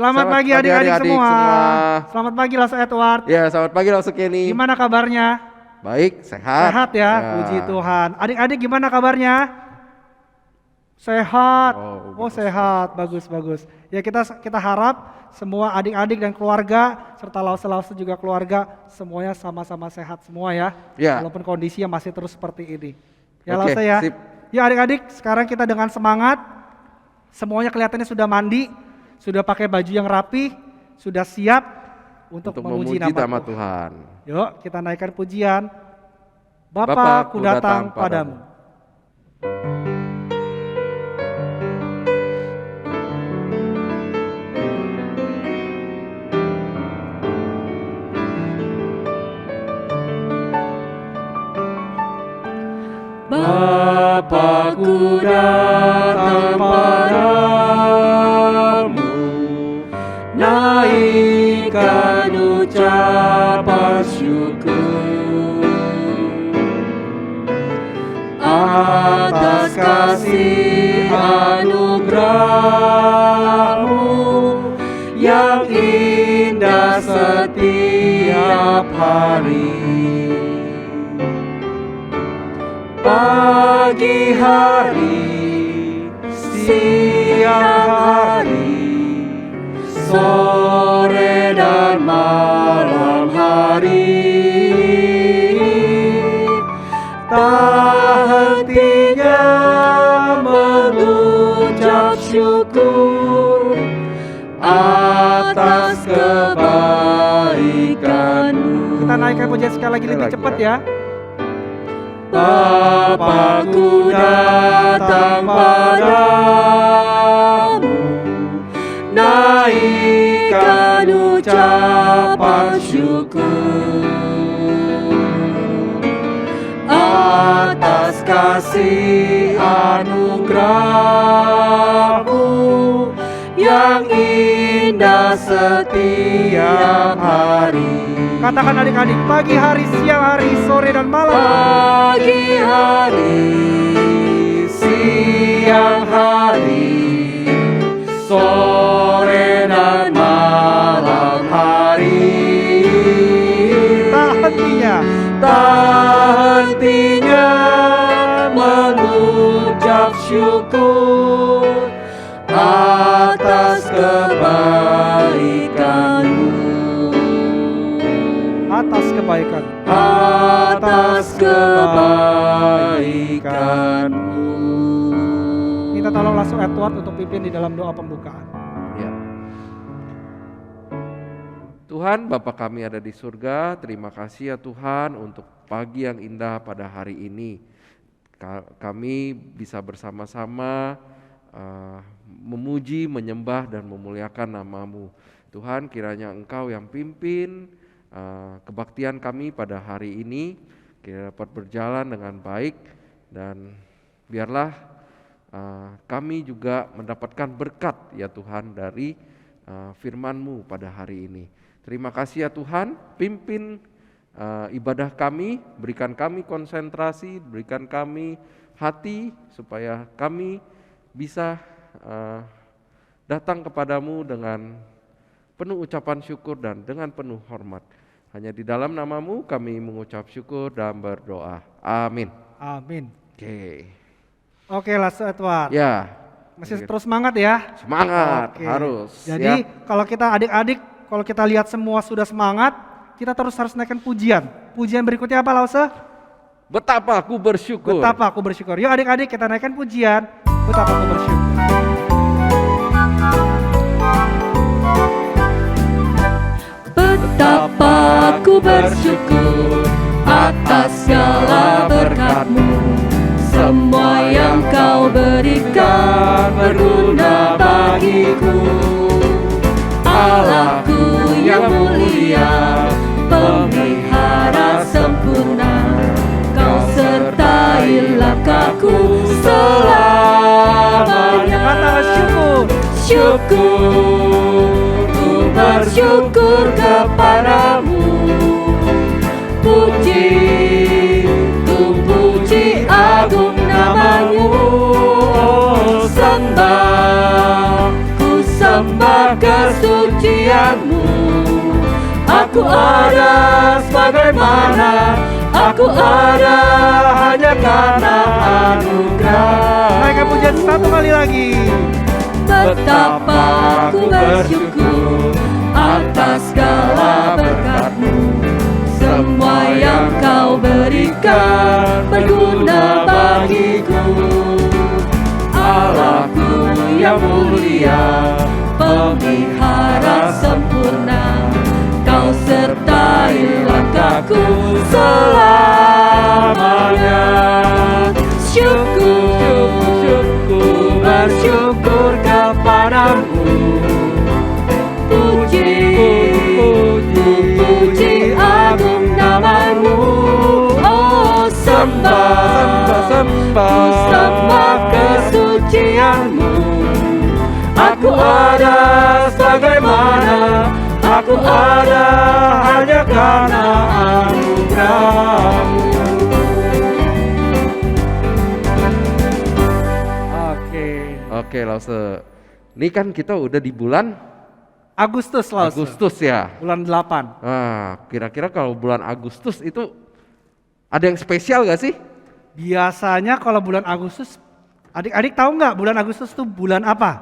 Selamat pagi adik-adik semua. Selamat pagi Laso Edward. Ya, selamat pagi Laso Kenny. Gimana kabarnya? Baik, sehat. Sehat ya, puji Tuhan. Adik-adik gimana kabarnya? Sehat. Oh, sehat, bagus. Ya kita harap semua adik-adik dan keluarga serta Lause juga keluarga semuanya sama-sama sehat semua ya. Walaupun kondisinya masih terus seperti ini. Ya Lause ya. Sip. Ya adik-adik, sekarang kita dengan semangat. Semuanya kelihatannya sudah mandi. Sudah pakai baju yang rapi, sudah siap untuk memuji nama Tuhan. Yuk kita naikkan pujian. Bapa, ku datang padamu. Bapa, ku datang padamu, naikkan ucapan syukur atas kasih anugerah-Mu yang indah setiap hari. Pagi hari, siang hari, sore dan malam hari, tak hentinya mengucap syukur atas kebaikan-Mu. Kita naikkan pujian sekali lagi lebih cepat ya. Bapa-Ku datang padamu, naikkan ucapan syukur atas kasih anugerah-Mu yang indah setiap hari. Katakan adik-adik, pagi hari, siang hari, sore dan malam. Pagi hari, siang hari, sore dan malam hari. Tak hentinya mengucap syukur atas kebaikan-Mu. Atas kebaikan-Mu. Minta tolong langsung Edward untuk pimpin di dalam doa pembukaan. Ya. Tuhan Bapa kami ada di surga, terima kasih ya Tuhan untuk pagi yang indah pada hari ini. Kami bisa bersama-sama memuji, menyembah dan memuliakan nama-Mu. Tuhan, kiranya Engkau yang pimpin kebaktian kami pada hari ini, kita dapat berjalan dengan baik, dan biarlah kami juga mendapatkan berkat ya Tuhan dari firman-Mu pada hari ini. Terima kasih ya Tuhan, pimpin ibadah kami, berikan kami konsentrasi, berikan kami hati supaya kami bisa datang kepadamu dengan penuh ucapan syukur dan dengan penuh hormat. Hanya di dalam nama-Mu kami mengucap syukur dan berdoa. Amin. Amin. Oke, Lasso Edward. Ya. Masih terus semangat ya? Semangat, harus. Jadi kalau kita adik-adik, kalau kita lihat semua sudah semangat, kita terus harus naikkan pujian. Pujian berikutnya apa Lause? Betapa aku bersyukur. Betapa aku bersyukur. Yuk adik-adik kita naikkan pujian. Betapa aku bersyukur. Betapa aku bersyukur atas segala berkat-Mu. Semua yang Kau berikan berguna bagiku. Allahku yang mulia, pemelihara sempurna, Kau sertai langkahku selamanya. Kata syukur. Syukur, ku bersyukur kepadamu. Puji, ku puji agung nama-Mu. Oh, sembah, ku sembah kesucian kesucianmu. Aku ada sebagaimana aku ada hanya karena anugerah. Naikkan pujian satu kali lagi. Betapa aku bersyukur atas segala berkat-Mu. Semua yang Kau berikan berguna bagiku. Allahku yang mulia, pemelihara sempurna, Kau sertai langkahku selamanya. Bersyukur kepadamu. Puji agung nama-Mu. Oh, sembah kesucian-Mu. Aku ada sebagaimana aku ada hanya karena anugerah-Mu. Oke, Lause. Ini kan kita udah di bulan Agustus, Lause. Agustus ya. Bulan 8. Nah, kira-kira kalau bulan Agustus itu ada yang spesial gak sih? Biasanya kalau bulan Agustus, adik-adik tahu nggak bulan Agustus itu bulan apa?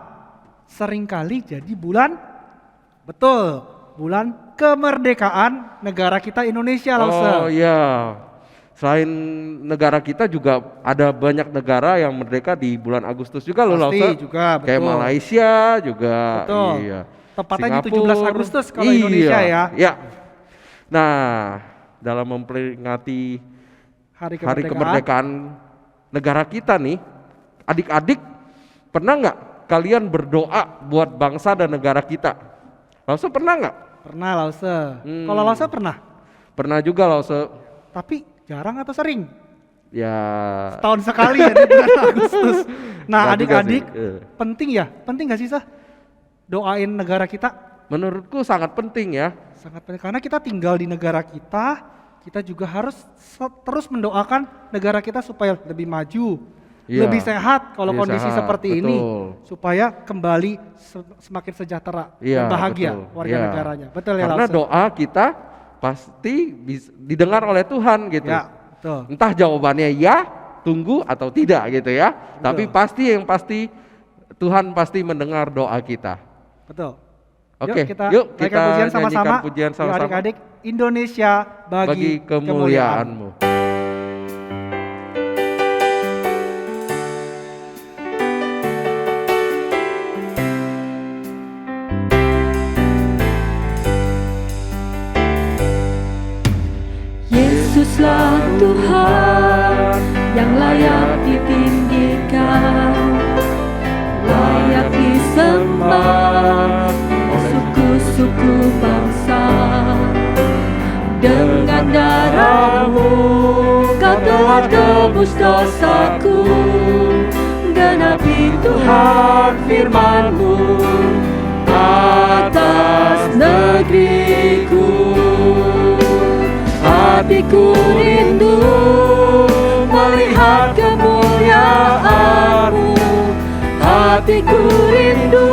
Seringkali jadi bulan, betul, bulan kemerdekaan negara kita Indonesia, Lause. Oh iya. Selain negara kita juga ada banyak negara yang merdeka di bulan Agustus juga loh, Pasti Lause. juga, betul. Kayak Malaysia juga. Betul. Iya. Tepatnya di Singapura, 17 Agustus kalau Indonesia ya. Iya. Nah, dalam memperingati Hari Kemerdekaan negara kita nih, adik-adik pernah nggak kalian berdoa buat bangsa dan negara kita? Lause pernah nggak? Pernah, Lause. Kalau Lause pernah? Pernah juga, Lause. Tapi jarang atau sering? Ya. Setahun sekali ya di bulan Agustus. Nah, Enggak juga adik-adik sih. penting ya? Penting nggak sih, Sah? Doain negara kita? Menurutku sangat penting ya. Sangat penting karena kita tinggal di negara kita juga harus terus mendoakan negara kita supaya lebih maju, Iya. lebih sehat kalau Iya, kondisi sehat, seperti ini, betul. supaya kembali semakin sejahtera Iya, dan bahagia betul. warga Iya. negaranya. Betul ya, Karena Lause? doa kita pasti didengar oleh Tuhan gitu. Ya, betul. Entah jawabannya ya, tunggu atau tidak gitu ya. Tapi pasti Tuhan pasti mendengar doa kita. Betul. Oke, Yuk kita kita pujian sama-sama. nyanyikan pujian Yuk sama-sama. adik-adik, Indonesia bagi kemuliaan. kemuliaan-Mu. Yesuslah Tuhan yang layak ditinggikan, layak disembah suku-suku bangsa. Dengan darah-Mu Kau telah tebus dosaku, genapi Tuhan firman-Mu atas negeriku. Hatiku rindu melihat kemuliaan-Mu. Hatiku rindu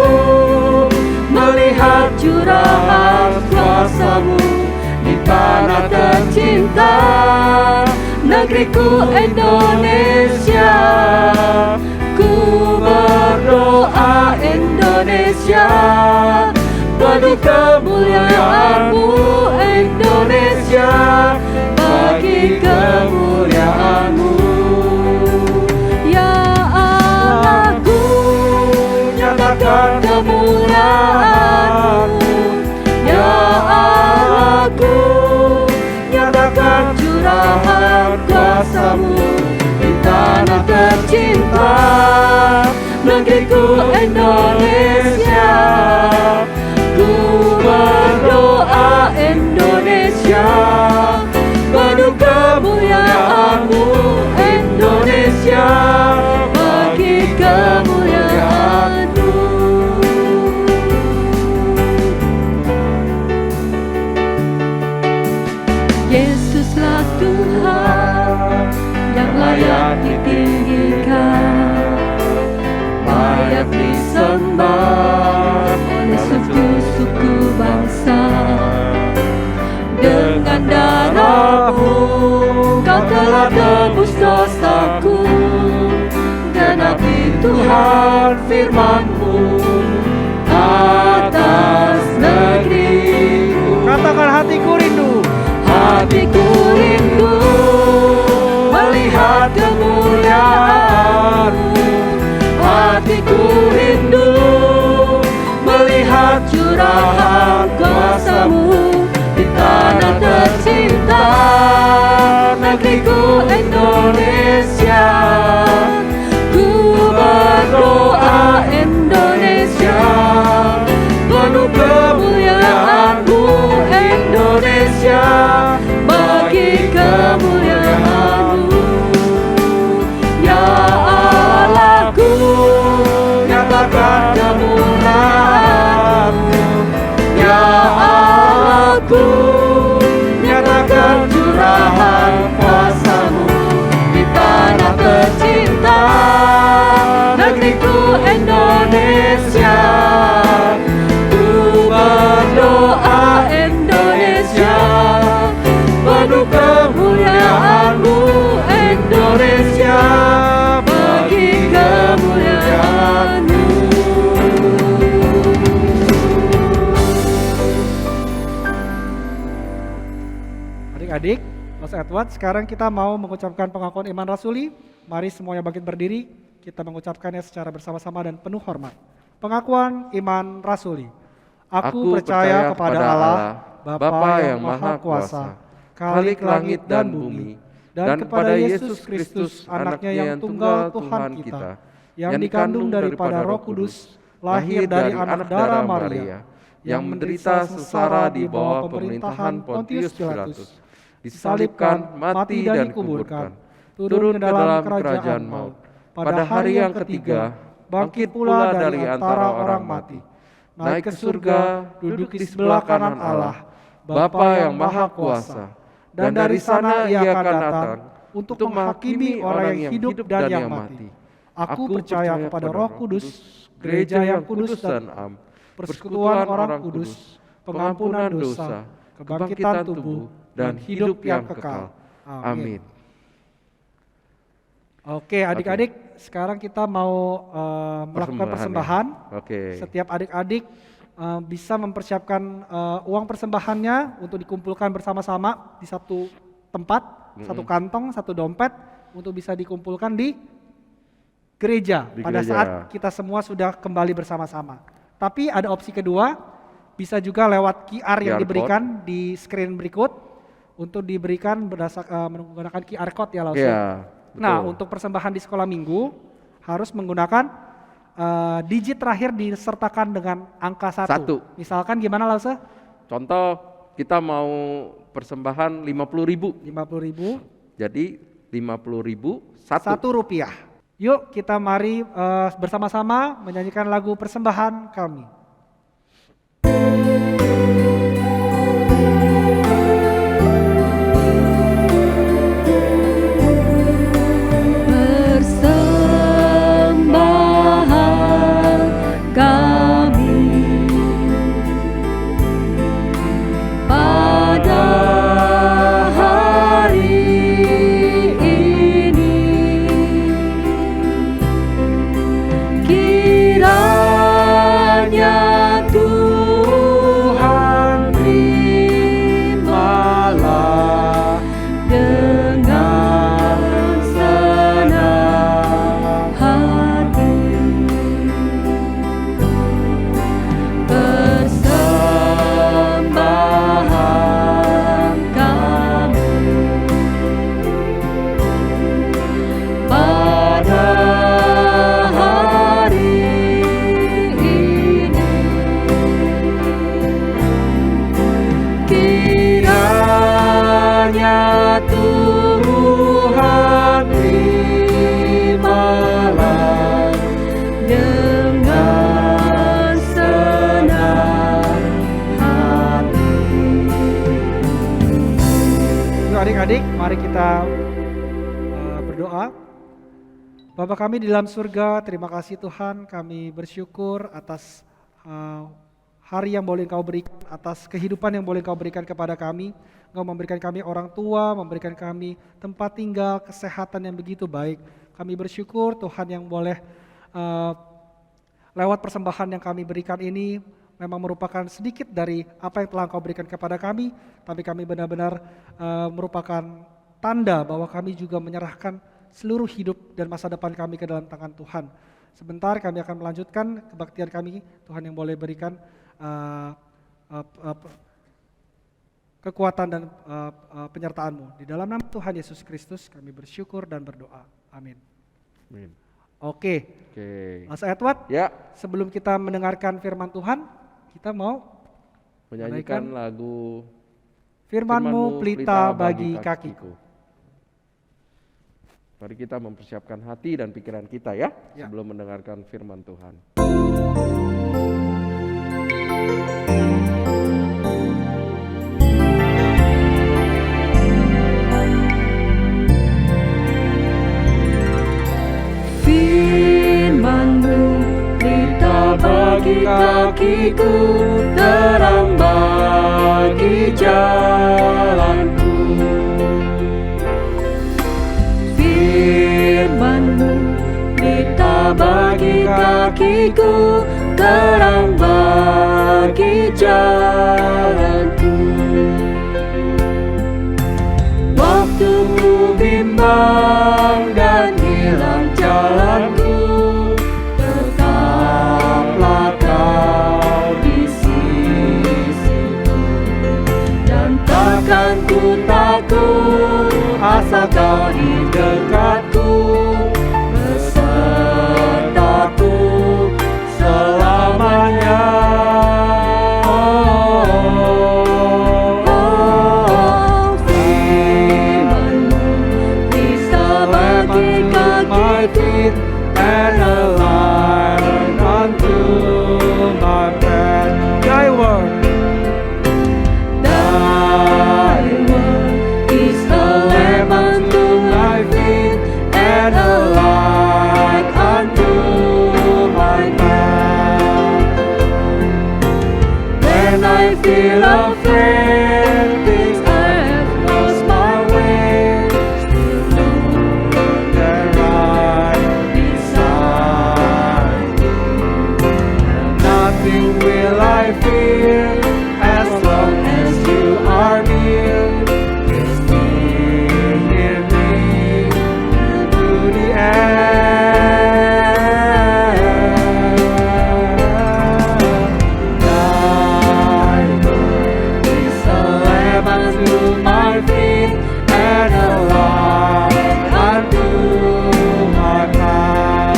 melihat curahan kuasa-Mu di tanah tercinta, negeriku Indonesia. Ku berdoa Indonesia, penuh kemuliaan-Mu Indonesia, bagi kemuliaan-Mu. Ya Allahku, nyatakan kemuliaan-Mu. Ya Allahku, nyatakan curahan kuasa-Mu di tanah tercinta, negeriku Indonesia. Ku berdoa Indonesia, penuh kemuliaan-Mu Indonesia, bagi kemuliaan-Mu. Yesuslah Tuhan yang layak ditinggikan, layak disembah oleh suku-suku bangsa. Tuhan firman-Mu atas negeriku. Katakan hatiku rindu. Hatiku rindu melihat kemuliaan-Mu. Hatiku rindu melihat curahan kuasa-Mu di tanah tercinta negeriku Indonesia. Ku berdoa Indonesia, penuh kemuliaan-Mu Indonesia, bagi kemuliaan-Mu. Ya Allahku, nyatakan kemurahan-Mu. Ya Allahku, nyatakan curahan kuasa-Mu di tanah tercinta negeriku Indonesia. Ku berdoa Indonesia, penuh kemuliaan-Mu Indonesia, bagi kemuliaan-Mu. Adik-adik, Mas Edward, sekarang kita mau mengucapkan pengakuan iman rasuli. Mari semuanya bangkit berdiri, kita mengucapkannya secara bersama-sama dan penuh hormat. Pengakuan iman rasuli. Aku percaya kepada Allah, Bapa yang Maha Kuasa, Khalik langit dan bumi, dan kepada Yesus Kristus, anaknya yang tunggal Tuhan kita, yang dikandung daripada Roh Kudus, lahir dari anak darah Maria, yang menderita sengsara di bawah pemerintahan Pontius Pilatus, disalibkan, mati dan dikuburkan, turun ke dalam kerajaan maut. Pada hari yang ketiga, bangkit pula dari antara orang mati, naik ke surga, duduk di sebelah kanan Allah, Bapa yang Maha Kuasa, dan dari sana Ia akan datang untuk menghakimi orang yang hidup dan yang mati. Aku percaya kepada Roh Kudus, gereja yang kudus dan am, persekutuan orang kudus, pengampunan dosa, kebangkitan tubuh, dan hidup yang kekal. Amin. Oke, adik-adik, sekarang kita mau melakukan persembahan. Oke. Setiap adik-adik bisa mempersiapkan uang persembahannya untuk dikumpulkan bersama-sama di satu tempat, satu kantong, satu dompet, untuk bisa dikumpulkan di gereja pada saat kita semua sudah kembali bersama-sama. Tapi ada opsi kedua, bisa juga lewat QR yang diberikan di screen berikut, untuk diberikan menggunakan QR code ya Lause. Nah, untuk persembahan di sekolah minggu harus menggunakan digit terakhir disertakan dengan angka 1. Misalkan gimana Lause? Contoh, kita mau persembahan 50.000. 50.000. Jadi 50.000 Rp1. Yuk kita mari bersama-sama menyanyikan lagu persembahan kami. Adik-adik, mari kita berdoa. Bapa kami di dalam surga, terima kasih Tuhan, kami bersyukur atas hari yang boleh Engkau berikan, atas kehidupan yang boleh Engkau berikan kepada kami. Engkau memberikan kami orang tua, memberikan kami tempat tinggal, kesehatan yang begitu baik. Kami bersyukur Tuhan yang boleh uh, lewat persembahan yang kami berikan ini memang merupakan sedikit dari apa yang telah Engkau berikan kepada kami, tapi kami benar-benar merupakan tanda bahwa kami juga menyerahkan seluruh hidup dan masa depan kami ke dalam tangan Tuhan. Sebentar kami akan melanjutkan kebaktian kami, Tuhan yang boleh berikan kekuatan dan penyertaan-Mu. Di dalam nama Tuhan Yesus Kristus kami bersyukur dan berdoa. Amin. Amin. Oke. Mas Edward, ya. Sebelum kita mendengarkan firman Tuhan, kita mau menyanyikan lagu Firman-Mu pelita bagi kakiku. Mari kita mempersiapkan hati dan pikiran kita ya. Sebelum mendengarkan firman Tuhan. Firman-Mu pelita bagi kakiku, terang bagi jalanku. Firman-Mu pelita bagi kakiku, terang bagi jalanku. Waktu ku bimbang dan hilang jalanku, tetaplah Kau di sisiku, dan takkan ku takut asal Kau di dekatku, besertaku selamanya. And a light unto my path. Thy word is a lamp unto my feet, and a light unto my path. When I feel afraid, think I have lost my way, still know that nothing will I fear, as long as you are near. Stay near me to the end. Thy word is a lamp unto my feet, and a light unto my path.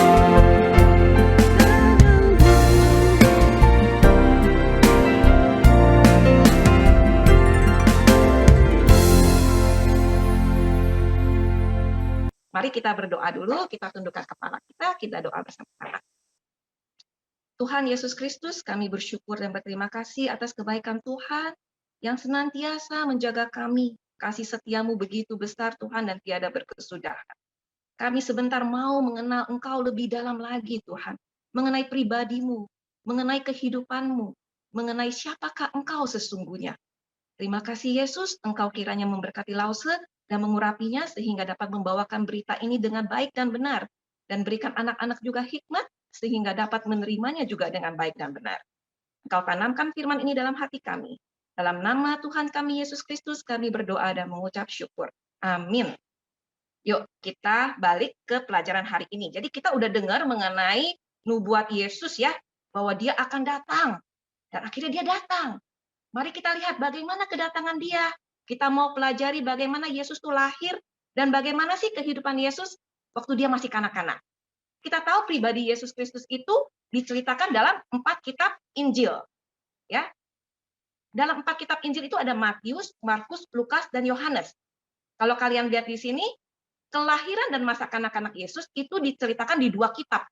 Mari kita berdoa dulu, kita tundukkan kepala kita doa bersama-sama. Tuhan Yesus Kristus, kami bersyukur dan berterima kasih atas kebaikan Tuhan yang senantiasa menjaga kami. Kasih setiamu begitu besar Tuhan dan tiada berkesudahan. Kami sebentar mau mengenal Engkau lebih dalam lagi Tuhan. Mengenai pribadimu, mengenai kehidupanmu, mengenai siapakah Engkau sesungguhnya. Terima kasih Yesus, Engkau kiranya memberkati Lause dan mengurapinya sehingga dapat membawakan berita ini dengan baik dan benar. Dan berikan anak-anak juga hikmat sehingga dapat menerimanya juga dengan baik dan benar. Engkau tanamkan firman ini dalam hati kami. Dalam nama Tuhan kami Yesus Kristus kami berdoa dan mengucap syukur. Amin. Yuk kita balik ke pelajaran hari ini. Jadi kita udah dengar mengenai nubuat Yesus ya, bahwa dia akan datang. Dan akhirnya dia datang. Mari kita lihat bagaimana kedatangan dia. Kita mau pelajari bagaimana Yesus itu lahir dan bagaimana sih kehidupan Yesus waktu dia masih kanak-kanak. Kita tahu pribadi Yesus Kristus itu diceritakan dalam 4 kitab Injil. Ya. Dalam 4 kitab Injil itu ada Matius, Markus, Lukas, dan Yohanes. Kalau kalian lihat di sini, kelahiran dan masa kanak-kanak Yesus itu diceritakan di 2 kitab,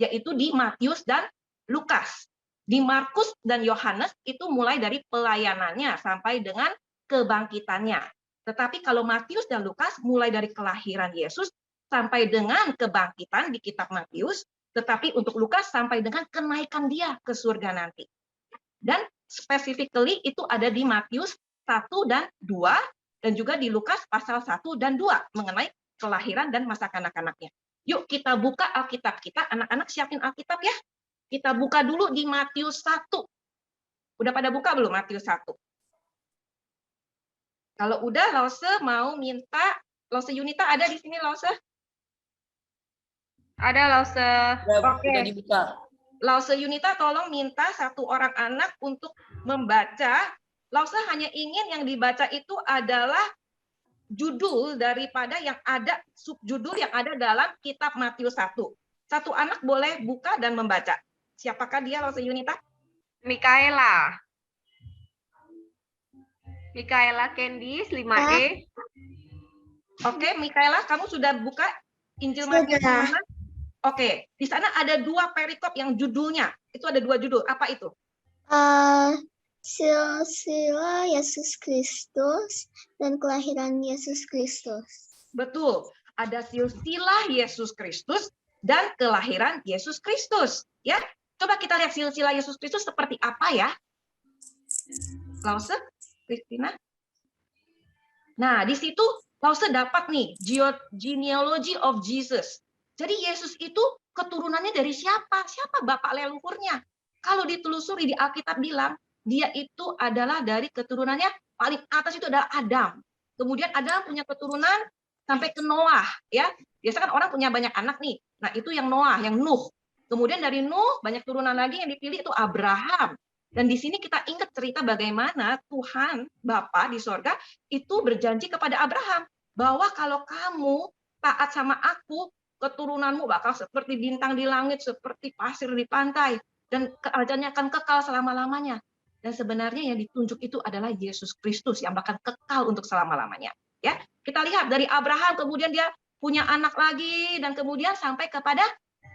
yaitu di Matius dan Lukas. Di Markus dan Yohanes itu mulai dari pelayanannya sampai dengan kebangkitannya. Tetapi kalau Matius dan Lukas mulai dari kelahiran Yesus sampai dengan kebangkitan di kitab Matius, tetapi untuk Lukas sampai dengan kenaikan dia ke surga nanti. Dan specifically itu ada di Matius 1 dan 2 dan juga di Lukas pasal 1 dan 2 mengenai kelahiran dan masa kanak-kanaknya. Yuk kita buka Alkitab kita, anak-anak siapin Alkitab ya. Kita buka dulu di Matius 1. Udah pada buka belum Matius 1? Kalau udah, Lause mau minta, Lause Yunita ada di sini, Lause? Ada, Lause. Oke. Sudah dibuka. Lause Yunita tolong minta satu orang anak untuk membaca. Lause hanya ingin yang dibaca itu adalah judul daripada yang ada, subjudul yang ada dalam kitab Matius 1. Satu anak boleh buka dan membaca. Siapakah dia, Lause Yunita? Mikaela. Mikaela Candice 5E. Oke, Mikaela, kamu sudah buka Injil Matius di mana? Oke, di sana ada 2 perikop yang judulnya. Itu ada 2 judul. Apa itu? Silsilah Yesus Kristus dan kelahiran Yesus Kristus. Betul. Ada silsilah Yesus Kristus dan kelahiran Yesus Kristus. Ya, coba kita lihat silsilah Yesus Kristus seperti apa ya? Lause, Christina. Nah, di situ Lause dapat nih genealogy of Jesus. Jadi Yesus itu keturunannya dari siapa? Siapa bapak leluhurnya? Kalau ditelusuri di Alkitab bilang, dia itu adalah dari keturunannya paling atas itu adalah Adam. Kemudian Adam punya keturunan sampai ke Noah, ya. Biasa kan orang punya banyak anak nih. Nah, itu yang Noah, yang Nuh. Kemudian dari Nuh banyak turunan lagi yang dipilih itu Abraham. Dan di sini kita ingat cerita bagaimana Tuhan Bapa di sorga itu berjanji kepada Abraham bahwa kalau kamu taat sama aku, keturunanmu bakal seperti bintang di langit, seperti pasir di pantai, dan kerajaannya akan kekal selama-lamanya. Dan sebenarnya yang ditunjuk itu adalah Yesus Kristus yang bakal kekal untuk selama-lamanya. Ya, kita lihat dari Abraham, kemudian dia punya anak lagi, dan kemudian sampai kepada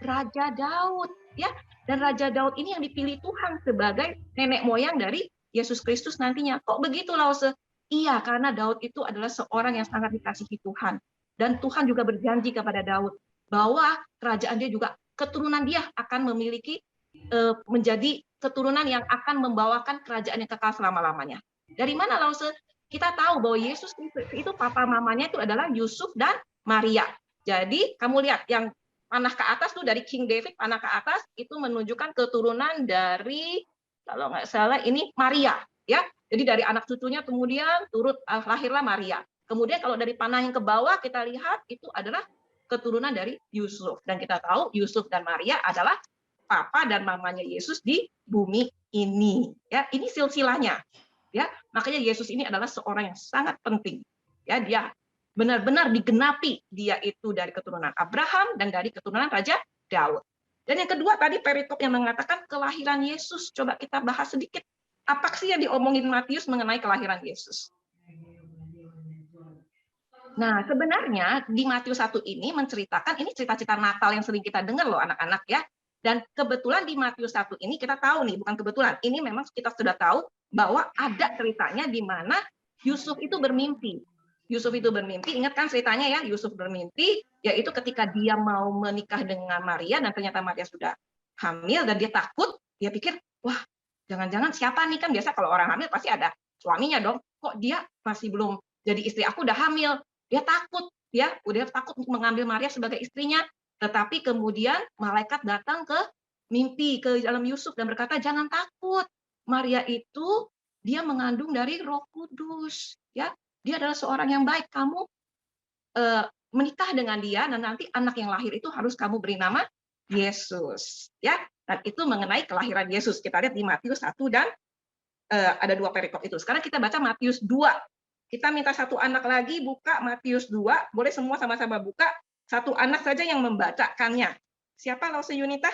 Raja Daud. Ya, dan Raja Daud ini yang dipilih Tuhan sebagai nenek moyang dari Yesus Kristus nantinya. Kok begitu, Lause? Iya, karena Daud itu adalah seorang yang sangat dikasihi Tuhan. Dan Tuhan juga berjanji kepada Daud bahwa kerajaan dia juga, keturunan dia akan memiliki menjadi keturunan yang akan membawakan kerajaan yang kekal selama-lamanya. Dari mana, Lause? Kita tahu bahwa Yesus itu papa mamanya itu adalah Yusuf dan Maria. Jadi kamu lihat yang panah ke atas tuh dari King David, panah ke atas itu menunjukkan keturunan dari, kalau nggak salah ini Maria, ya. Jadi dari anak cucunya kemudian turut lahirlah Maria. Kemudian kalau dari panah yang ke bawah kita lihat itu adalah keturunan dari Yusuf, dan kita tahu Yusuf dan Maria adalah papa dan mamanya Yesus di bumi ini. Ya, ini silsilahnya. Ya, makanya Yesus ini adalah seorang yang sangat penting. Ya, dia benar-benar digenapi, dia itu dari keturunan Abraham dan dari keturunan Raja Daud. Dan yang kedua tadi perikop yang mengatakan kelahiran Yesus. Coba kita bahas sedikit. Apa sih yang diomongin Matius mengenai kelahiran Yesus? Nah, sebenarnya di Matius 1 ini menceritakan, ini cerita-cerita Natal yang sering kita dengar loh anak-anak ya. Dan kebetulan di Matius 1 ini kita tahu nih, bukan kebetulan, ini memang kita sudah tahu bahwa ada ceritanya di mana Yusuf itu bermimpi. Yusuf itu bermimpi, ingat kan ceritanya ya, Yusuf bermimpi, yaitu ketika dia mau menikah dengan Maria, dan ternyata Maria sudah hamil, dan dia takut, dia pikir, wah, jangan-jangan siapa nih, kan biasa kalau orang hamil pasti ada suaminya dong, kok dia masih belum jadi istri aku udah hamil. Dia takut, ya, udah takut mengambil Maria sebagai istrinya. Tetapi kemudian malaikat datang ke mimpi ke dalam Yusuf dan berkata, jangan takut. Maria itu dia mengandung dari Roh Kudus, ya. Dia adalah seorang yang baik. Kamu menikah dengan dia dan nanti anak yang lahir itu harus kamu beri nama Yesus, ya. Dan itu mengenai kelahiran Yesus. Kita lihat di Matius 1 dan ada 2 perikop itu. Sekarang kita baca Matius 2. Kita minta satu anak lagi buka Matius 2, boleh semua sama-sama buka, satu anak saja yang membacakannya. Siapa, Lause Yunita?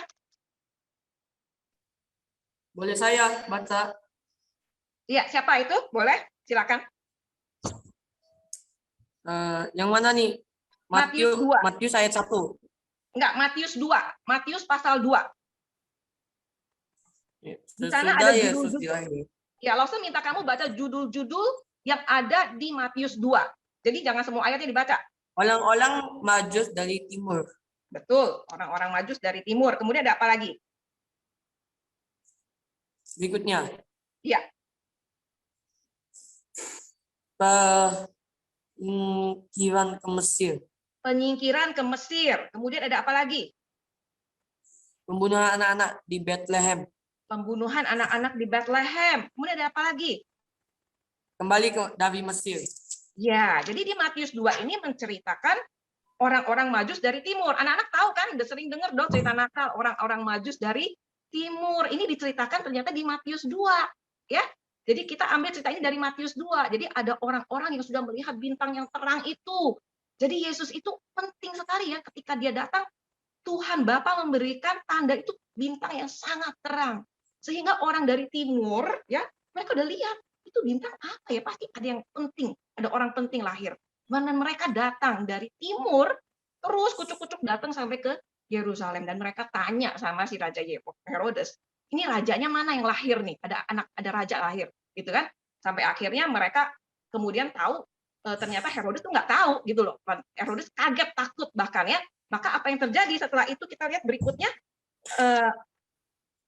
Boleh saya baca? Iya, siapa itu? Boleh, silakan. Yang mana nih? Matius 2. Matius ayat 1. Enggak, Matius 2. Matius pasal 2. Di sana Sesudah ada Yesus judul-judul. dilahirkan. Ya, Lause minta kamu baca judul-judul yang ada di Matius 2. Jadi jangan semua ayatnya dibaca. Orang-orang Majus dari timur. Betul, orang-orang Majus dari timur. Kemudian ada apa lagi? Berikutnya. Iya. Kiran ke Mesir. Penyingkiran ke Mesir. Kemudian ada apa lagi? Pembunuhan anak-anak di Bethlehem. Pembunuhan anak-anak di Bethlehem. Kemudian ada apa lagi? Kembali dari Mesir. Ya, jadi di Matius 2 ini menceritakan orang-orang Majus dari timur. Anak-anak tahu kan, udah sering dengar dong cerita Natal, orang-orang Majus dari timur. Ini diceritakan ternyata di Matius 2, ya. Jadi kita ambil cerita ini dari Matius 2. Jadi ada orang-orang yang sudah melihat bintang yang terang itu. Jadi Yesus itu penting sekali ya, ketika dia datang, Tuhan Bapa memberikan tanda itu bintang yang sangat terang. Sehingga orang dari timur, ya, mereka udah lihat, itu bintang apa ya? Pasti ada yang penting, ada orang penting lahir. Mana mereka datang dari timur, terus kucuk-kucuk datang sampai ke Yerusalem. Dan mereka tanya sama si Raja Herodes, ini rajanya mana yang lahir nih? Ada raja lahir, gitu kan? Sampai akhirnya mereka kemudian tahu, ternyata Herodes tuh nggak tahu, gitu loh. Herodes kaget, takut bahkan ya. Maka apa yang terjadi setelah itu kita lihat berikutnya,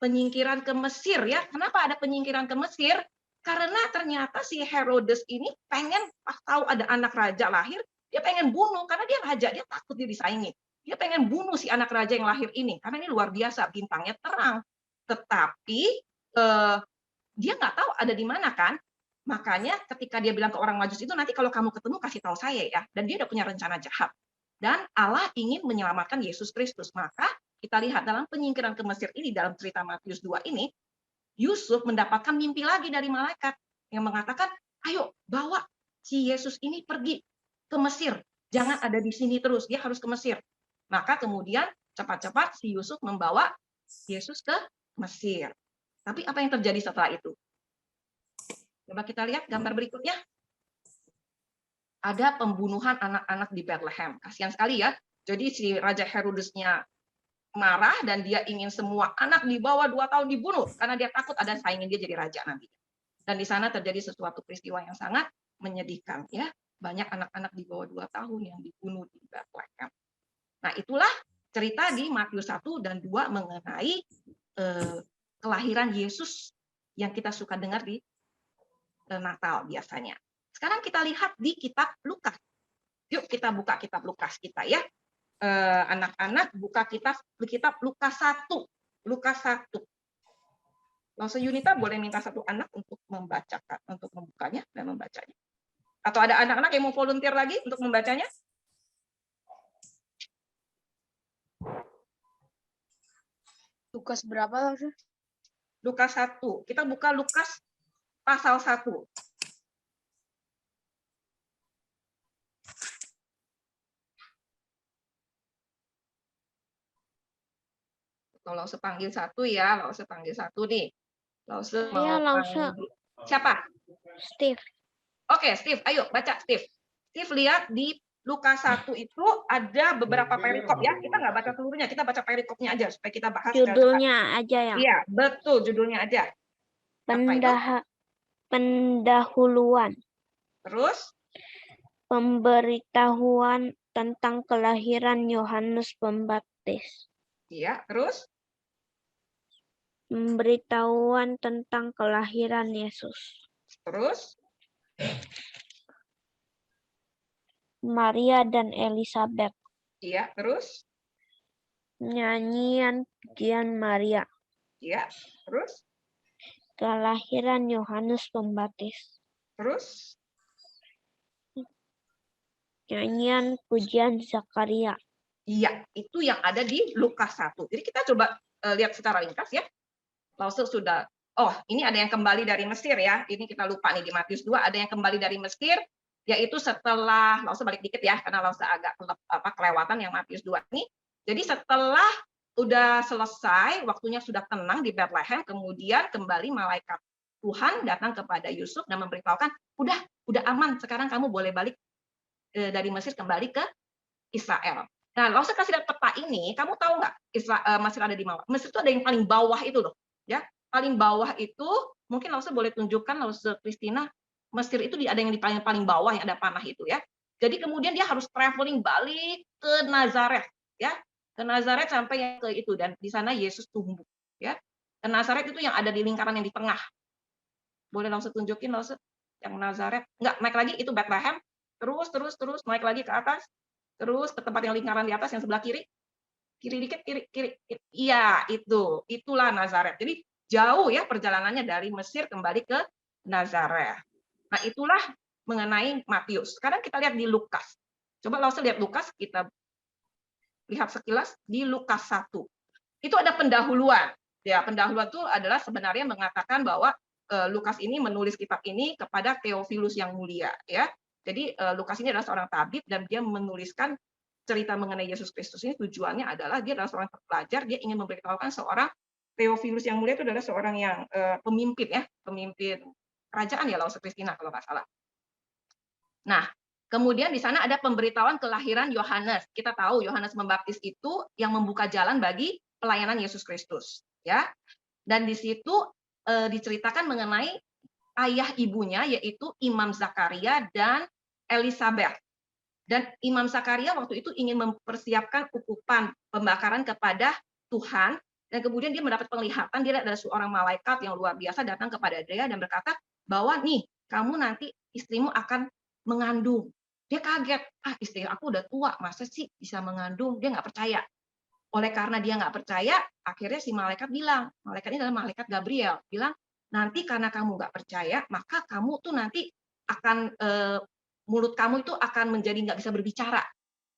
penyingkiran ke Mesir ya. Kenapa ada penyingkiran ke Mesir? Karena ternyata si Herodes ini pengen pas tahu ada anak raja lahir, dia pengen bunuh karena dia raja, dia takut dia disaingi. Dia pengen bunuh si anak raja yang lahir ini karena ini luar biasa, bintangnya terang. Tetapi dia nggak tahu ada di mana kan. Makanya ketika dia bilang ke orang Majus itu, nanti kalau kamu ketemu kasih tahu saya ya. Dan dia udah punya rencana jahat. Dan Allah ingin menyelamatkan Yesus Kristus. Maka kita lihat dalam penyingkiran ke Mesir ini, dalam cerita Matius 2 ini, Yusuf mendapatkan mimpi lagi dari malaikat yang mengatakan, ayo bawa si Yesus ini pergi ke Mesir. Jangan ada di sini terus, dia harus ke Mesir. Maka kemudian cepat-cepat si Yusuf membawa Yesus ke Mesir. Tapi apa yang terjadi setelah itu? Coba kita lihat gambar berikutnya. Ada pembunuhan anak-anak di Bethlehem. Kasihan sekali ya. Jadi si Raja Herodesnya marah dan dia ingin semua anak di bawah 2 tahun dibunuh karena dia takut ada saingin dia jadi raja nanti. Dan di sana terjadi sesuatu peristiwa yang sangat menyedihkan ya. Banyak anak-anak di bawah 2 tahun yang dibunuh di Bethlehem. Nah, itulah cerita di Matius 1 dan 2 mengenai kelahiran Yesus yang kita suka dengar di Natal biasanya. Sekarang kita lihat di kitab Lukas. Yuk kita buka kitab Lukas kita ya. Anak-anak buka kitab Lukas 1. Lukas 1. Langsung Yunita boleh minta satu anak untuk membacakan, untuk membukanya dan membacanya. Atau ada anak-anak yang mau volunteer lagi untuk membacanya? Lukas berapa langsung? Lukas 1. Kita buka Lukas pasal 1. Kalau sepanggil 1 ya, kalau sepanggil 1 nih. Lause mau panggil. Siapa? Steve. Oke, Steve, ayo baca Steve. Steve lihat di Lukas 1 itu ada beberapa perikop ya. Kita nggak baca seluruhnya, kita baca perikopnya aja supaya kita bahas. Judulnya aja ya. Iya, betul, judulnya aja. Pendahuluan. Terus? Pemberitahuan tentang kelahiran Yohanes Pembaptis. Iya, terus? Pemberitahuan tentang kelahiran Yesus. Terus? Maria dan Elizabeth. Iya, terus? Nyanyian pujian Maria. Iya, terus? Kelahiran Yohanes Pembaptis. Terus? Nyanyian pujian Zakaria. Iya, itu yang ada di Lukas 1. Jadi kita coba lihat secara ringkas ya. Lause sudah, ini ada yang kembali dari Mesir ya. Ini kita lupa nih di Matius 2, ada yang kembali dari Mesir, yaitu setelah, Lause balik dikit ya, karena Lause agak kelewatan yang Matius 2 ini. Jadi setelah udah selesai, waktunya sudah tenang di Bethlehem, kemudian kembali malaikat Tuhan datang kepada Yusuf dan memberitahukan, udah aman, sekarang kamu boleh balik dari Mesir kembali ke Israel. Nah, Lause kasih lihat peta ini, kamu tahu nggak Mesir ada di mana? Mesir itu ada yang paling bawah itu loh, ya. Paling bawah itu, mungkin Lause boleh tunjukkan, Lause Christina, Mesir itu ada yang di paling bawah yang ada panah itu ya. Jadi kemudian dia harus traveling balik ke Nazaret, ya. Ke Nazaret sampai ke itu, dan di sana Yesus tumbuh, ya. Dan Nazaret itu yang ada di lingkaran yang di tengah. Boleh Lause tunjukin, Lause, yang Nazaret? Enggak, naik lagi itu Bethlehem, terus naik lagi ke atas. terus ke tempat yang lingkaran di atas yang sebelah kiri. Kiri dikit, kiri. Iya, itulah Nazaret. Jadi jauh ya perjalanannya dari Mesir kembali ke Nazaret. Nah, itulah mengenai Matius. Sekarang kita lihat di Lukas. Coba langsung lihat Lukas, kita lihat sekilas di Lukas 1. Itu ada pendahuluan. Ya, pendahuluan itu adalah sebenarnya mengatakan bahwa Lukas ini menulis kitab ini kepada Theophilus yang mulia, ya. Jadi Lukas ini adalah seorang tabib dan dia menuliskan cerita mengenai Yesus Kristus ini tujuannya adalah dia adalah seorang pelajar, dia ingin memberitahukan seorang Theophilus yang mulia itu adalah seorang yang pemimpin ya, pemimpin kerajaan ya Laos Kristina kalau nggak salah. Nah, kemudian di sana ada pemberitahuan kelahiran Yohanes. Kita tahu Yohanes Pembaptis itu yang membuka jalan bagi pelayanan Yesus Kristus, ya. Dan di situ diceritakan mengenai ayah ibunya yaitu Imam Zakaria dan Elizabeth. Dan Imam Zakaria waktu itu ingin mempersiapkan ukupan pembakaran kepada Tuhan, dan kemudian dia mendapat penglihatan, dia adalah seorang malaikat yang luar biasa datang kepada dia dan berkata bahwa nih, kamu nanti istrimu akan mengandung. Dia kaget, istri aku udah tua, masa sih bisa mengandung? Dia nggak percaya. Oleh karena dia nggak percaya, akhirnya si malaikat bilang, malaikat ini adalah malaikat Gabriel, bilang, nanti karena kamu nggak percaya, maka kamu tuh nanti akan mulut kamu itu akan menjadi nggak bisa berbicara,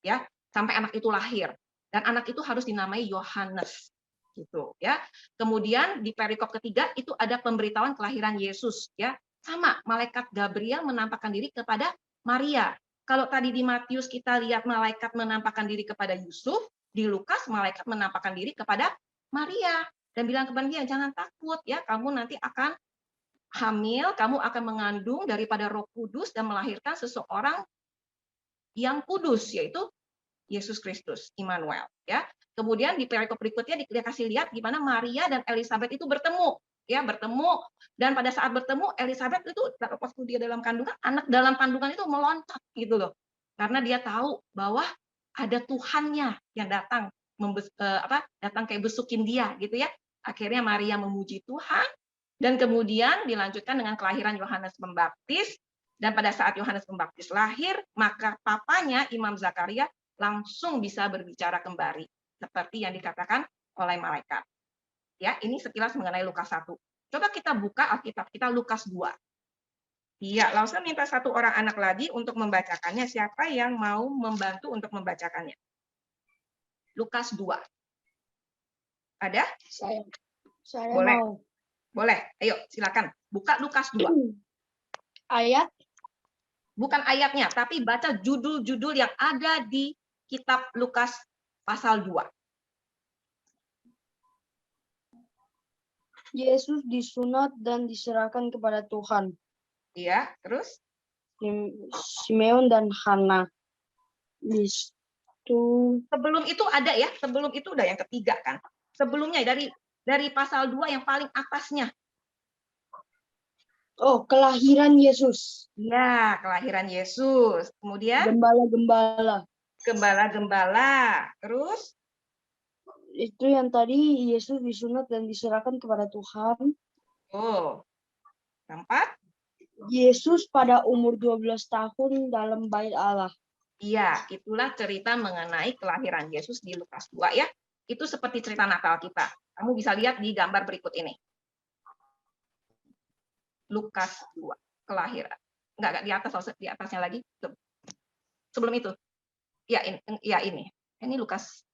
ya, sampai anak itu lahir. Dan anak itu harus dinamai Yohanes, gitu, ya. Kemudian di perikop ketiga itu ada pemberitahuan kelahiran Yesus, ya. Sama, malaikat Gabriel menampakkan diri kepada Maria. Kalau tadi di Matius kita lihat malaikat menampakkan diri kepada Yusuf, di Lukas malaikat menampakkan diri kepada Maria dan bilang kepada dia, jangan takut, ya, kamu nanti akan hamil, kamu akan mengandung daripada Roh Kudus dan melahirkan seseorang yang kudus, yaitu Yesus Kristus, Immanuel, ya. Kemudian di perikop berikutnya dikasih lihat gimana Maria dan Elizabeth itu bertemu, ya, bertemu, dan pada saat bertemu Elizabeth itu waktu dia dalam kandungan, anak dalam kandungan itu meloncat gitu loh. Karena dia tahu bahwa ada Tuhannya yang datang datang kayak besukin dia gitu ya. Akhirnya Maria memuji Tuhan. Dan kemudian dilanjutkan dengan kelahiran Yohanes Pembaptis. Dan pada saat Yohanes Pembaptis lahir, maka papanya Imam Zakaria langsung bisa berbicara kembali. Seperti yang dikatakan oleh malaikat. Ya, ini sekilas mengenai Lukas 1. Coba kita buka Alkitab kita Lukas 2. Iya, langsung minta satu orang anak lagi untuk membacakannya. Siapa yang mau membantu untuk membacakannya? Lukas 2. Ada? Saya Boleh. mau. Boleh, ayo silakan. Buka Lukas 2. Ayat? Bukan ayatnya, tapi baca judul-judul yang ada di kitab Lukas pasal 2. Yesus disunat dan diserahkan kepada Tuhan. Iya, terus? Simeon dan Hana. Sebelum itu ada ya, sebelum itu udah yang ketiga kan. Sebelumnya dari pasal 2 yang paling atasnya. Oh, kelahiran Yesus. Ya, kelahiran Yesus. Kemudian Gembala-gembala. Gembala-gembala. Terus? Itu yang tadi Yesus disunat dan diserahkan kepada Tuhan. Oh. 4. Yesus pada umur 12 tahun dalam bait Allah. Iya, itulah cerita mengenai kelahiran Yesus di Lukas 2 ya. Itu seperti cerita Natal kita. Kamu bisa lihat di gambar berikut ini. Lukas 2, kelahiran. Enggak di atasnya lagi. Sebelum itu. Ya ini. Ini Lukas.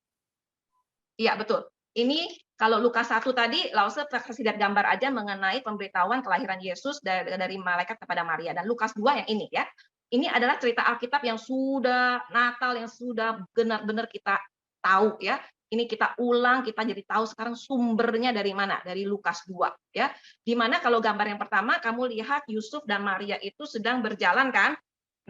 Iya, betul. Ini kalau Lukas 1 tadi, Lause kasih lihat gambar aja mengenai pemberitahuan kelahiran Yesus dari malaikat kepada Maria. Dan Lukas 2 yang ini ya. Ini adalah cerita Alkitab yang sudah Natal, yang sudah benar-benar kita tahu ya. Ini kita ulang, kita jadi tahu sekarang sumbernya dari mana, dari Lukas 2 ya. Di mana kalau gambar yang pertama kamu lihat Yusuf dan Maria itu sedang berjalan kan?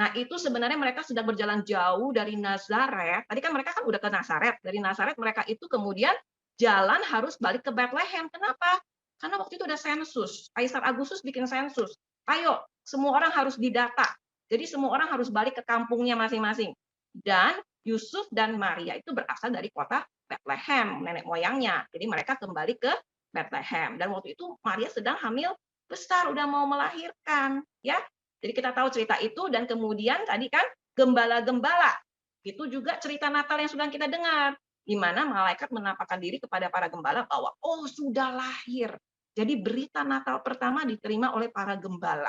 Nah, itu sebenarnya mereka sedang berjalan jauh dari Nazaret. Tadi kan mereka kan udah ke Nazaret. Dari Nazaret mereka itu kemudian jalan harus balik ke Bethlehem. Kenapa? Karena waktu itu ada sensus. Kaisar Agustus bikin sensus. Ayo, semua orang harus didata. Jadi semua orang harus balik ke kampungnya masing-masing. Dan Yusuf dan Maria itu berasal dari kota Bethlehem, nenek moyangnya. Jadi mereka kembali ke Bethlehem. Dan waktu itu Maria sedang hamil besar, udah mau melahirkan. Ya. Jadi kita tahu cerita itu, dan kemudian tadi kan gembala-gembala. Itu juga cerita Natal yang sudah kita dengar, di mana malaikat menampakkan diri kepada para gembala bahwa oh sudah lahir. Jadi berita Natal pertama diterima oleh para gembala.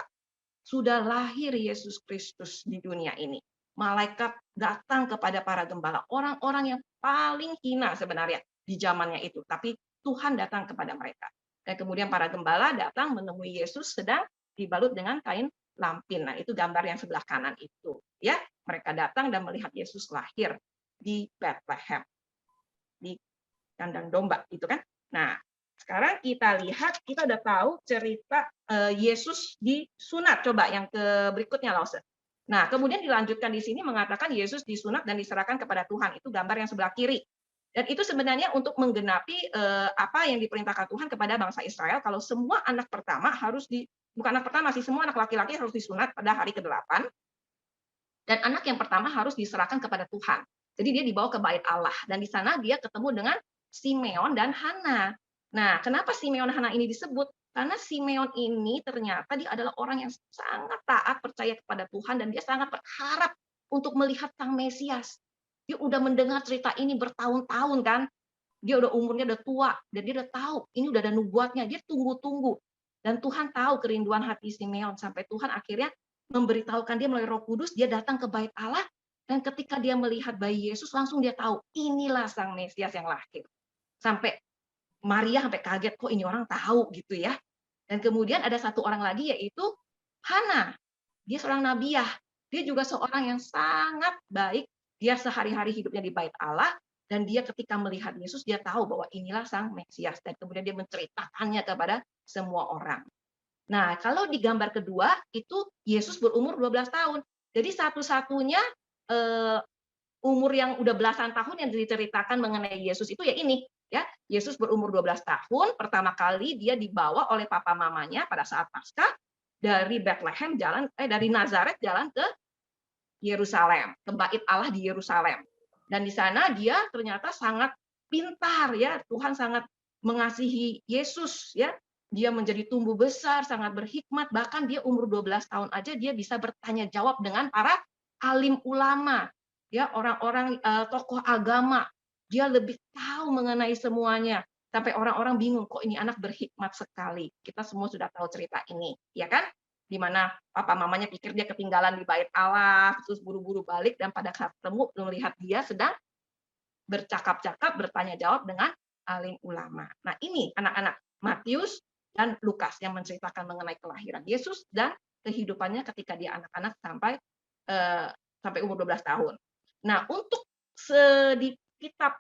Sudah lahir Yesus Kristus di dunia ini. Malaikat datang kepada para gembala, orang-orang yang paling hina sebenarnya di zamannya itu, tapi Tuhan datang kepada mereka. Dan kemudian para gembala datang menemui Yesus sedang dibalut dengan kain lampin. Nah, itu gambar yang sebelah kanan itu, ya. Mereka datang dan melihat Yesus lahir di Bethlehem, di kandang domba, itu kan. Nah, sekarang kita lihat, kita udah tahu cerita Yesus disunat. Coba yang ke berikutnya, Lause. Nah, kemudian dilanjutkan di sini mengatakan Yesus disunat dan diserahkan kepada Tuhan. Itu gambar yang sebelah kiri. Dan itu sebenarnya untuk menggenapi apa yang diperintahkan Tuhan kepada bangsa Israel, kalau semua anak pertama harus bukan anak pertama sih, semua anak laki-laki harus disunat pada hari ke-8, dan anak yang pertama harus diserahkan kepada Tuhan. Jadi dia dibawa ke bait Allah, dan di sana dia ketemu dengan Simeon dan Hana. Nah, kenapa Simeon dan Hana ini disebut? Karena Simeon ini ternyata dia adalah orang yang sangat taat, percaya kepada Tuhan, dan dia sangat berharap untuk melihat Sang Mesias. Dia udah mendengar cerita ini bertahun-tahun kan. Dia udah umurnya udah tua, dan dia udah tahu ini udah ada nubuatnya. Dia tunggu-tunggu. Dan Tuhan tahu kerinduan hati Simeon, sampai Tuhan akhirnya memberitahukan dia melalui Roh Kudus, dia datang ke bait Allah, dan ketika dia melihat bayi Yesus, langsung dia tahu inilah Sang Mesias yang lahir. Sampai Maria sampai kaget, kok ini orang tahu gitu ya. Dan kemudian ada satu orang lagi, yaitu Hana. Dia seorang nabiah. Dia juga seorang yang sangat baik. Dia sehari-hari hidupnya di bait Allah, dan dia ketika melihat Yesus, dia tahu bahwa inilah Sang Mesias, dan kemudian dia menceritakannya kepada semua orang. Nah, kalau di gambar kedua, itu Yesus berumur 12 tahun. Jadi satu-satunya umur yang udah belasan tahun yang diceritakan mengenai Yesus itu ya ini. Ya, Yesus berumur 12 tahun, pertama kali dia dibawa oleh papa mamanya pada saat Paskah dari Bethlehem dari Nazaret jalan ke Yerusalem, ke bait Allah di Yerusalem. Dan di sana dia ternyata sangat pintar ya, Tuhan sangat mengasihi Yesus ya. Dia menjadi tumbuh besar, sangat berhikmat, bahkan dia umur 12 tahun aja dia bisa bertanya jawab dengan para alim ulama, ya, orang-orang tokoh agama. Dia lebih tahu mengenai semuanya. Sampai orang-orang bingung, kok ini anak berhikmat sekali. Kita semua sudah tahu cerita ini, ya kan? Di mana papa mamanya pikir dia ketinggalan di bait Allah, terus buru-buru balik, dan pada saat ketemu melihat dia sedang bercakap-cakap, bertanya jawab dengan alim ulama. Nah, ini anak-anak Matius dan Lukas yang menceritakan mengenai kelahiran Yesus dan kehidupannya ketika dia anak-anak sampai umur 12 tahun. Nah, untuk di kitab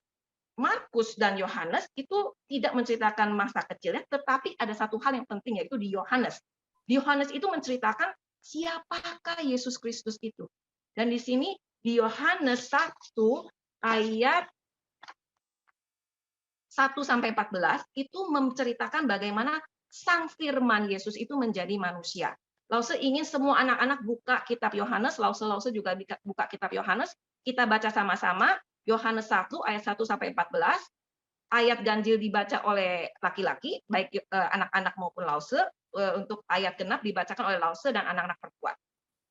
Markus dan Yohanes itu tidak menceritakan masa kecilnya, tetapi ada satu hal yang penting, yaitu di Yohanes. Di Yohanes itu menceritakan siapakah Yesus Kristus itu. Dan di sini di Yohanes 1 ayat 1-14 itu menceritakan bagaimana Sang Firman Yesus itu menjadi manusia. Lause ingin semua anak-anak buka kitab Yohanes, Lause juga buka kitab Yohanes, kita baca sama-sama Yohanes 1 ayat 1-14. Ayat ganjil dibaca oleh laki-laki, baik anak-anak maupun Lause. Untuk ayat genap dibacakan oleh Lause dan anak-anak perempuan.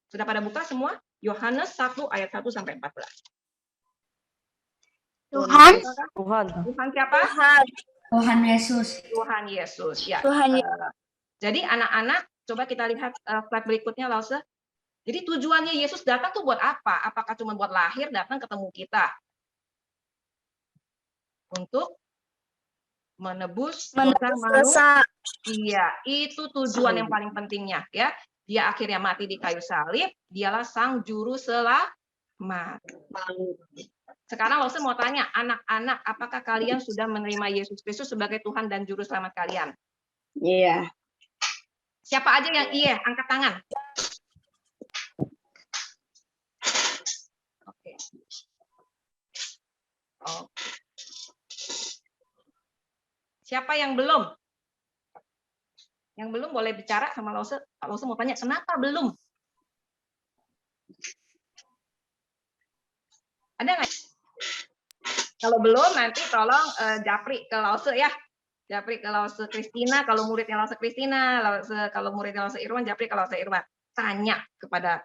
Sudah pada buka semua? Yohanes 1 ayat 1-14. Tuhan. Tuhan siapa? Tuhan Yesus. Tuhan Yesus. Ya. Tuhan Yesus. Jadi anak-anak, coba kita lihat slide berikutnya, Lause. Jadi tujuannya Yesus datang tuh buat apa? Apakah cuma buat lahir, datang ketemu kita? Untuk menebus dosa manusia. Iya, itu tujuan yang paling pentingnya ya. Dia akhirnya mati di kayu salib, dialah sang juru selamat. Sekarang Lause mau tanya, anak-anak, apakah kalian sudah menerima Yesus Kristus sebagai Tuhan dan juru selamat kalian? Iya. Siapa aja yang iya, angkat tangan. Oke. Siapa yang belum? Yang belum boleh bicara sama Lause. Lause mau tanya, kenapa belum? Ada nggak? Kalau belum, nanti tolong japri ke Lause ya. Japri ke Lause Kristina, kalau muridnya Lause Kristina, kalau muridnya Lause Irwan, japri ke Lause Irwan. Tanya kepada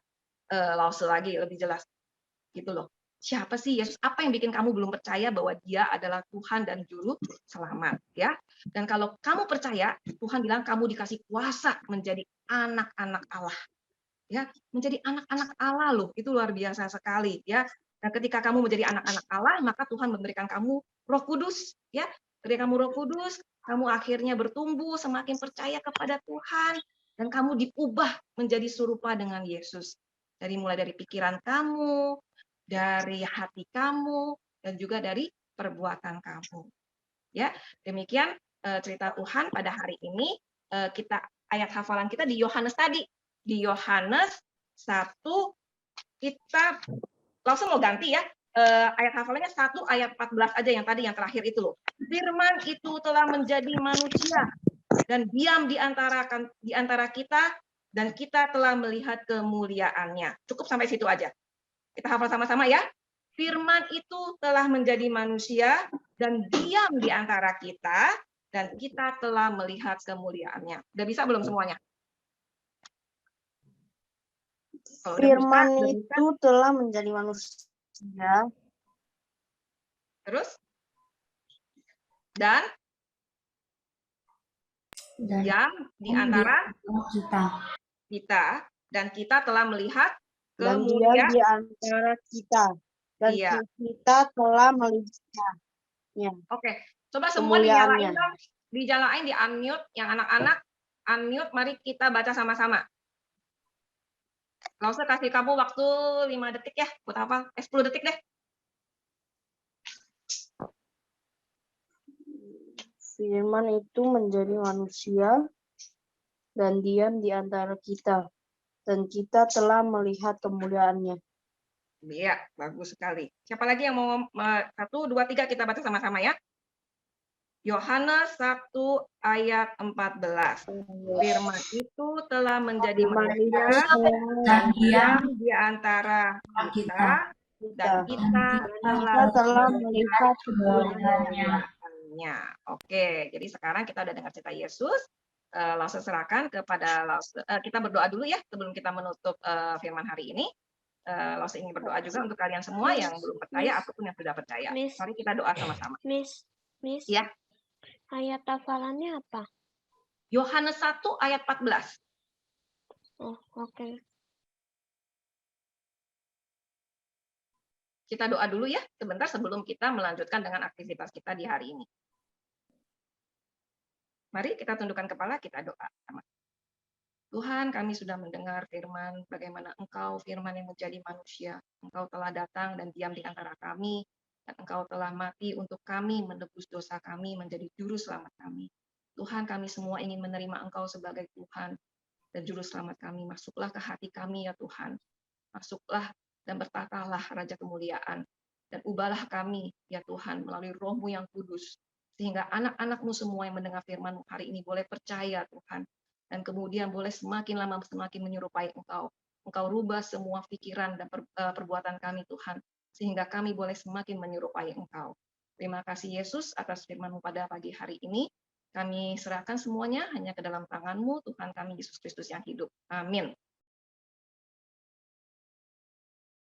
Lause lagi lebih jelas. Gitu loh. Siapa sih Yesus? Apa yang bikin kamu belum percaya bahwa Dia adalah Tuhan dan Juru Selamat, ya? Dan kalau kamu percaya, Tuhan bilang kamu dikasih kuasa menjadi anak-anak Allah, ya, menjadi anak-anak Allah loh, itu luar biasa sekali, ya. Dan ketika kamu menjadi anak-anak Allah, maka Tuhan memberikan kamu Roh Kudus, ya. Ketika kamu Roh Kudus, kamu akhirnya bertumbuh, semakin percaya kepada Tuhan, dan kamu diubah menjadi serupa dengan Yesus. Mulai dari pikiran kamu, dari hati kamu, dan juga dari perbuatan kamu. Ya, demikian cerita Tuhan pada hari ini. Kita ayat hafalan kita di Yohanes tadi. Di Yohanes 1 kita langsung mau ganti ya. Ayat hafalannya 1 ayat 14 aja yang tadi yang terakhir itu loh. Firman itu telah menjadi manusia dan diam di antara kita dan kita telah melihat kemuliaannya. Cukup sampai situ aja. Kita hafal sama-sama ya. Firman itu telah menjadi manusia dan diam di antara kita dan kita telah melihat kemuliaannya. Udah bisa belum semuanya? Firman itu telah menjadi manusia. Terus? Dan diam di antara kita dan kita telah melihat kemuliaan di antara kita dan kita telah melihatnya. Oke, coba semua dinyalain dong. Dijalain di unmute yang anak-anak unmute, mari kita baca sama-sama. Langsung kasih kamu waktu 5 detik ya, buat apa? 10 detik deh. Firman itu menjadi manusia dan diam di antara kita, dan kita telah melihat kemuliaannya. Iya, bagus sekali. Siapa lagi yang mau 1, 2, 3 kita baca sama-sama ya? Yohanes 1 ayat 14. Firman itu telah menjadi manusia dan diam di antara kita dan kita telah melihat kemuliaannya. Oke, jadi sekarang kita udah dengar cerita Yesus. Langsung serahkan kepada kita berdoa dulu ya sebelum kita menutup firman hari ini. Langsung ingin berdoa juga untuk kalian semua yang belum percaya ataupun yang sudah percaya. Mari kita doa sama-sama. Miss. Ya. Ayat hafalannya apa? Yohanes 1 ayat 14. Oh, oke. Kita doa dulu ya sebentar sebelum kita melanjutkan dengan aktivitas kita di hari ini. Mari kita tundukkan kepala, kita doa. Tuhan, kami sudah mendengar firman, bagaimana Engkau firman yang menjadi manusia. Engkau telah datang dan diam di antara kami, dan Engkau telah mati untuk kami, menebus dosa kami, menjadi juru selamat kami. Tuhan, kami semua ingin menerima Engkau sebagai Tuhan dan juru selamat kami. Masuklah ke hati kami ya Tuhan. Masuklah dan bertatalah Raja Kemuliaan. Dan ubahlah kami ya Tuhan melalui Roh-Mu yang kudus. Sehingga anak-anak-Mu semua yang mendengar firman-Mu hari ini boleh percaya Tuhan. Dan kemudian boleh semakin lama semakin menyerupai Engkau. Engkau rubah semua pikiran dan perbuatan kami Tuhan. Sehingga kami boleh semakin menyerupai Engkau. Terima kasih Yesus atas firman-Mu pada pagi hari ini. Kami serahkan semuanya hanya ke dalam tangan-Mu, Tuhan kami Yesus Kristus yang hidup. Amin.